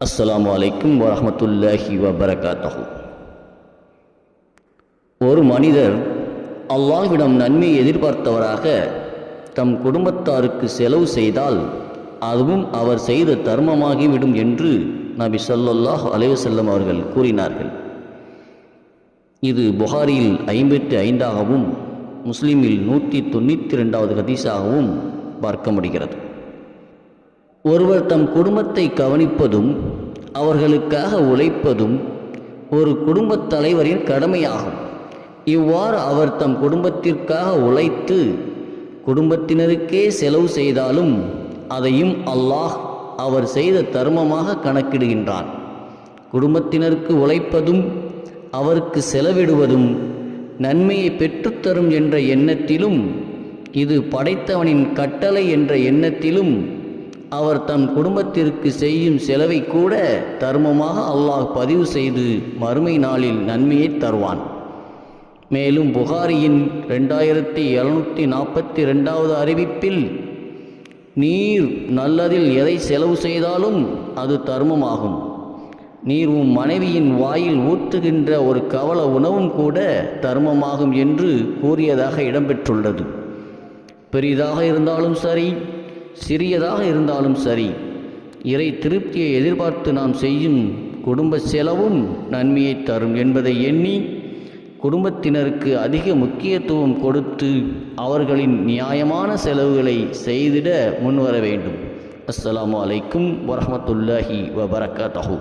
அஸ்ஸலாமு அலைக்கும் வரஹ்மத்துல்லாஹி வபரகாத்துஹு. ஒரு மனிதர் அல்லாஹ்விடம் நன்மையை எதிர்பார்த்தவராக தம் குடும்பத்தாருக்கு செலவு செய்தால் அதுவும் அவர் செய்த தர்மமாகிவிடும் என்று நபி ஸல்லல்லாஹு அலைஹி வஸல்லம் அவர்கள் கூறினார்கள். இது புகாரியில் 55ஆகவும் முஸ்லிமில் 192வது ஹதீஸாகவும் பார்க்க முடிகிறது. ஒருவர் தம் குடும்பத்தை கவனிப்பதும் அவர்களுக்காக உழைப்பதும் ஒரு குடும்பத் தலைவரின் கடமையாகும். இவ்வாறு அவர் தம் குடும்பத்திற்காக உழைத்து குடும்பத்தினருக்கே செலவு செய்தாலும் அதையும் அல்லாஹ் அவர் செய்த தர்மமாக கணக்கிடுகின்றான். குடும்பத்தினருக்கு உழைப்பதும் அவருக்கு செலவிடுவதும் நன்மையை பெற்றுத்தரும் என்ற எண்ணத்திலும் இது படைத்தவனின் கட்டளை என்ற எண்ணத்திலும் அவர் தம் குடும்பத்திற்கு செய்யும் செலவை கூட தர்மமாக அல்லாஹ் பதிவு செய்து மறுமை நாளில் நன்மையை தருவான். மேலும் புகாரியின் 2742வது அறிவிப்பில், நீர் நல்லதில் எதை செலவு செய்தாலும் அது தர்மமாகும். நீர் உம் மனைவியின் வாயில் ஊற்றுகின்ற ஒரு கவல உணவும் கூட தர்மமாகும் என்று கூறியதாக இடம்பெற்றுள்ளது. பெரிதாக இருந்தாலும் சரி, சிறியதாக இருந்தாலும் சரி, இறை திருப்தியை எதிர்பார்த்து நாம் செய்யும் குடும்ப செலவும் நன்மையை தரும் என்பதை எண்ணி குடும்பத்தினருக்கு அதிக முக்கியத்துவம் கொடுத்து அவர்களின் நியாயமான செலவுகளை செய்திட முன்வர வேண்டும். அஸ்ஸலாமு அலைக்கும் வரஹ்மத்துல்லாஹி வபரகாத்துஹு.